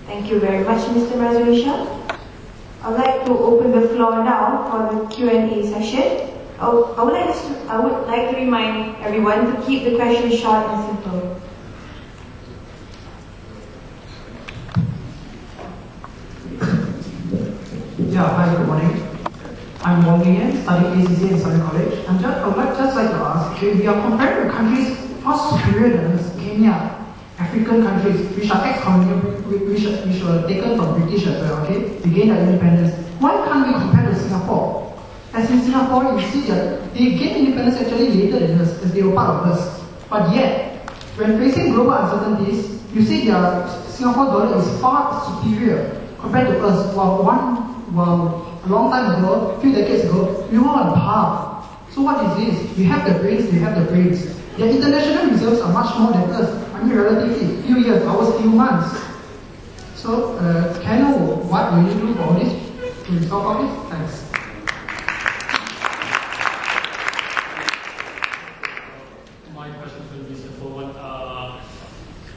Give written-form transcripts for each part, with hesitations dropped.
Thank you very much, Mr. Marzunisham. I'd like to open the floor now for the Q&A session. I would like to remind everyone to keep the questions short and simple. Yeah, hi, good morning. I'm Wong Lian, studying ACC in Southern College. I would just like to ask, if we are comparing the countries far superior than Kenya, African countries, which are ex-colonial, which were taken from British as well, okay, to gain their independence, why can't we compare to Singapore? As in Singapore, you see that they gained independence actually later than us, as they were part of us. But yet, when facing global uncertainties, you see their Singapore dollar is far superior compared to us. While a long time ago, a few decades ago, we were on par. So what is this? We have the brains, they have the brains. Their international reserves are much more than us. I mean, relatively, few years, ours few months. So, can I know what will you do for all this to resolve all this? Thanks. My question is going to be a simple one.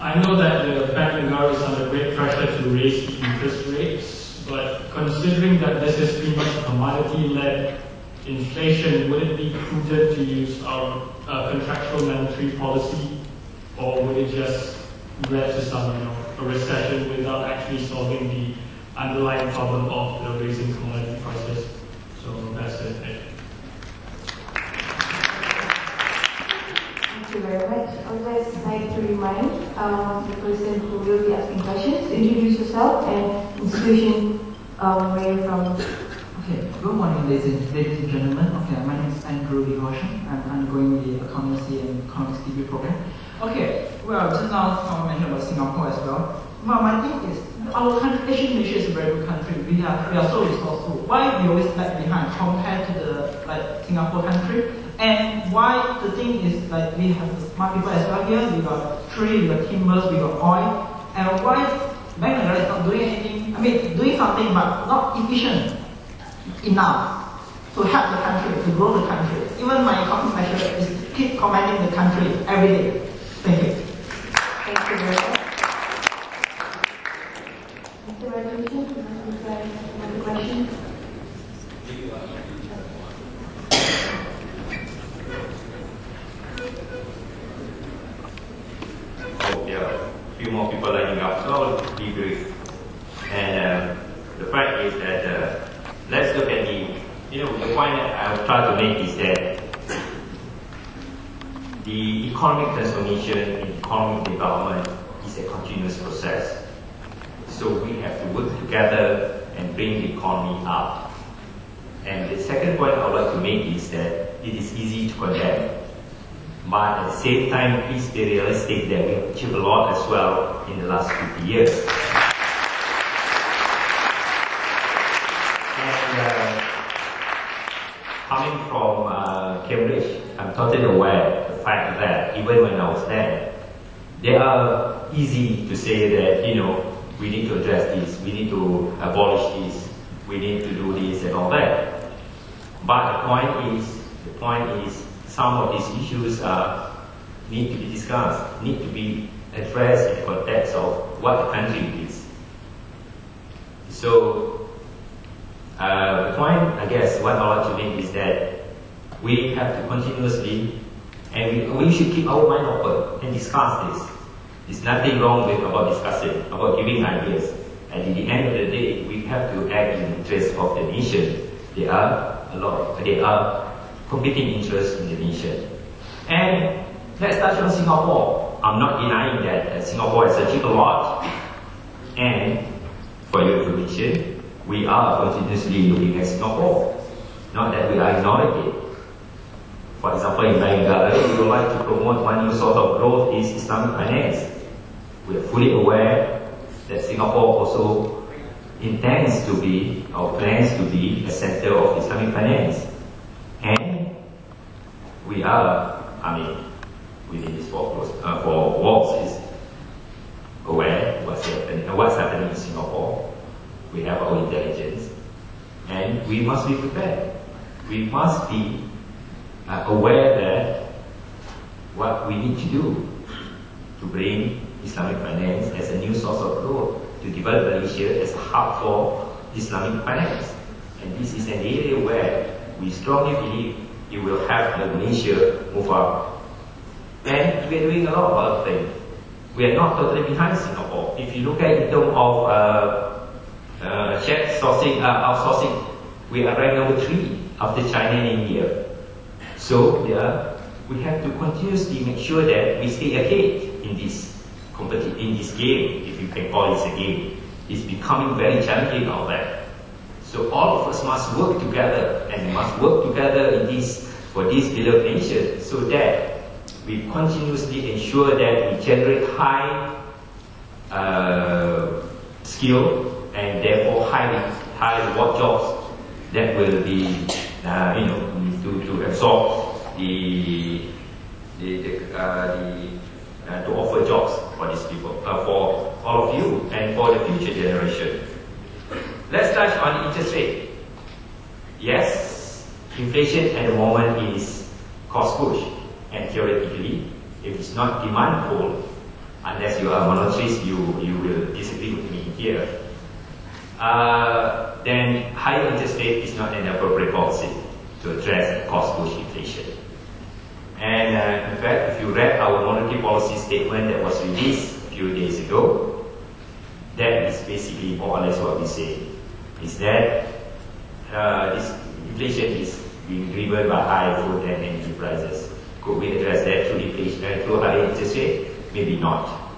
I know that the Bank Negara is under great pressure to raise interest rates, but considering that this is pretty much a commodity-led inflation, would it be prudent to use our contractual monetary policy, or would it just lead to some, a recession without actually solving the underlying problem of the raising commodity prices? So that's it. Thank you very much. I would just like to remind the person who will be asking questions to introduce yourself and institution where you're from. Okay, good morning, ladies and gentlemen. Okay, my name is Andrew Lee Hoshan. I'm undergoing the Accountancy and Economics degree program. Okay, well, just now someone mentioned about Singapore as well. Well, my thing is, our country, Asian Malaysia is a very good country. We are so resourceful. Why we always lag behind compared to the Singapore country? And why the thing is we have the smart people as well here. We got tree, we got timbers, we got oil. And why Bank Negara is not doing anything? I mean, doing something but not efficient enough to help the country, to grow the country. Even my economics lecturer is keep commenting the country every day. Thank you. Thank you very much. Mr. Marzunisham, another question? Oh, yeah, a few more people lining up, so I'll be brief. And the fact is that let's look at the point that I will try to make is that the economic transformation and economic development is a continuous process. So we have to work together and bring the economy up. And the second point I would like to make is that it is easy to condemn. But at the same time, please be realistic that we have achieved a lot as well in the last 50 years. And coming from Cambridge, I'm totally aware of the fact that even when I was there, they are easy to say that, we need to address this, we need to abolish this, we need to do this and all that. But the point is, some of these issues need to be discussed, need to be addressed in the context of what the country is. So, the point, I guess, what I want to make is that we have to continuously, and we should keep our mind open and discuss this. There's nothing wrong with about discussing, about giving ideas. And at the end of the day, we have to act in the interest of the nation. There are competing interests in the nation. And let's touch on Singapore. I'm not denying that Singapore has achieved a lot. And for your information, we are continuously looking at Singapore. Not that we are ignoring it. For example, in Negara, we would like to promote one new sort of growth is Islamic finance. We are fully aware that Singapore also intends to be, or plans to be, a center of Islamic finance. And we are, within these four walls, is aware what's happening in Singapore. We have our intelligence, and we must be prepared. We must be aware that what we need to do to bring Islamic finance as a new source of growth to to develop Malaysia as a hub for Islamic finance. And this is an area where we strongly believe it will help Malaysia move up. And we are doing a lot of other things. We are not totally behind Singapore. If you look at in terms of shared sourcing, outsourcing, we are ranked number 3 after China and India. So we have to continuously make sure that we stay ahead in this game, if you can call it a game. It's becoming very challenging out there. So all of us must work together, and must work together in for this beloved nation, so that we continuously ensure that we generate high skill and therefore high reward jobs that will be to absorb to offer jobs for these people, for all of you and for the future generation. Let's touch on interest rate. Yes, inflation at the moment is cost push, and theoretically, if it's not demand pull, unless you are monetarist, you will disagree with me here. Then higher interest rate is not an appropriate policy to address cost push inflation. And in fact, if you read our monetary policy statement that was released a few days ago, that is basically more or less what we say, is that this inflation is being driven by high food and energy prices. Could we address that through inflation, through higher interest rate? Maybe not.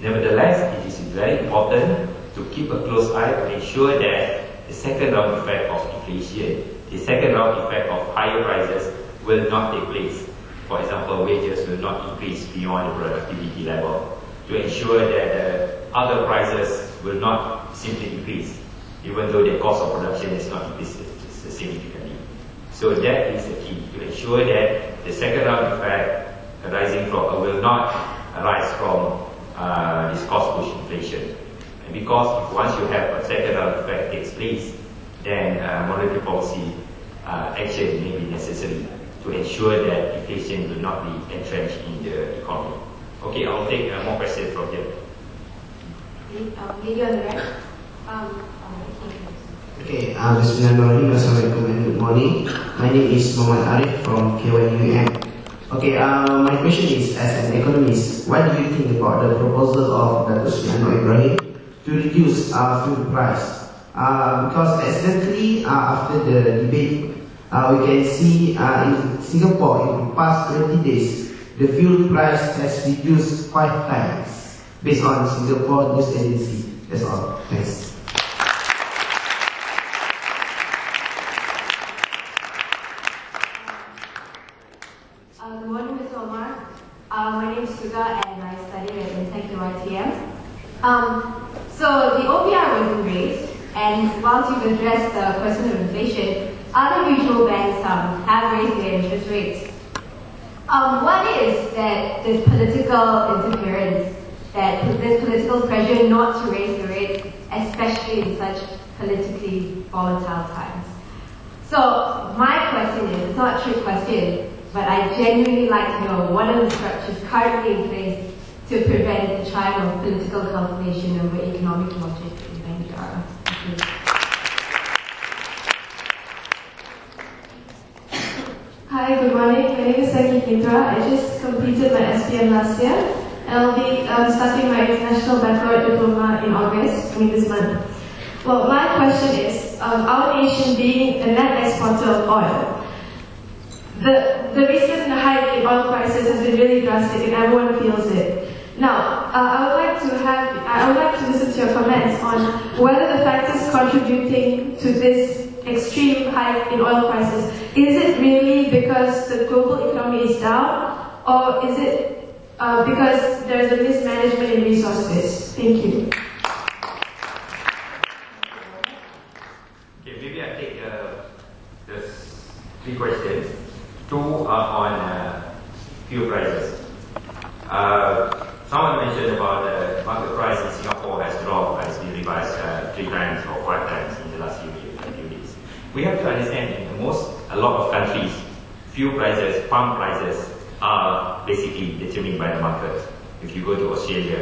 Nevertheless, it is very important to keep a close eye to ensure that the second round effect of inflation, the second round effect of higher prices will not take place. For example, wages will not increase beyond the productivity level, to ensure that other prices will not simply increase, even though the cost of production is not increased significantly. So that is the key, to ensure that the second round effect arising from will not arise from this cost push inflation. And because if once you have a second round effect takes place, then monetary policy action may be necessary to ensure that inflation will not be entrenched in the economy. Okay, I'll take more questions from here. Lady on the right. Okay, Bismillahirrahmanirrahim. Assalamualaikum and good morning. My name is Muhammad Arif from KYUM. Okay, my question is, as an economist, what do you think about the proposal of Dr. Sulaiman Ibrahim to reduce fuel price? Because accidentally, after the debate, we can see in Singapore in the past 20 days, the fuel price has reduced 5 times based on Singapore News Agency. That's all. Thanks. Good morning, Mr. Omar. My name is Suga and I study at ITM. So the OPR wasn't raised, and whilst you've addressed the question of inflation, other regional banks have raised their interest rates. What is that this political interference, that this political pressure not to raise the rates, especially in such politically volatile times? So my question is, it's not a trick question, but I genuinely like to know what are the structures currently in place to prevent the trial of political calculation over economic logic in Negara. Hi, good morning. My name is Saki Mitra. I just completed my SPM last year, and I'll be starting my international baccalaureate diploma in August, this month. Well, my question is, our nation being a net exporter of oil, the recent hike in oil prices has been really drastic, and everyone feels it. Now, I would like to listen to your comments on whether the factors contributing to this extreme hike in oil prices, is it really because the global economy is down, or is it because there's a mismanagement in resources? Thank you. Okay, maybe I take the 3 questions. 2 are on fuel prices. Someone mentioned about the market price in Singapore has dropped, has been revised 3 times or 5 times in the last few days. We have to understand in a lot of countries, fuel prices, pump prices are basically determined by the market. If you go to Australia,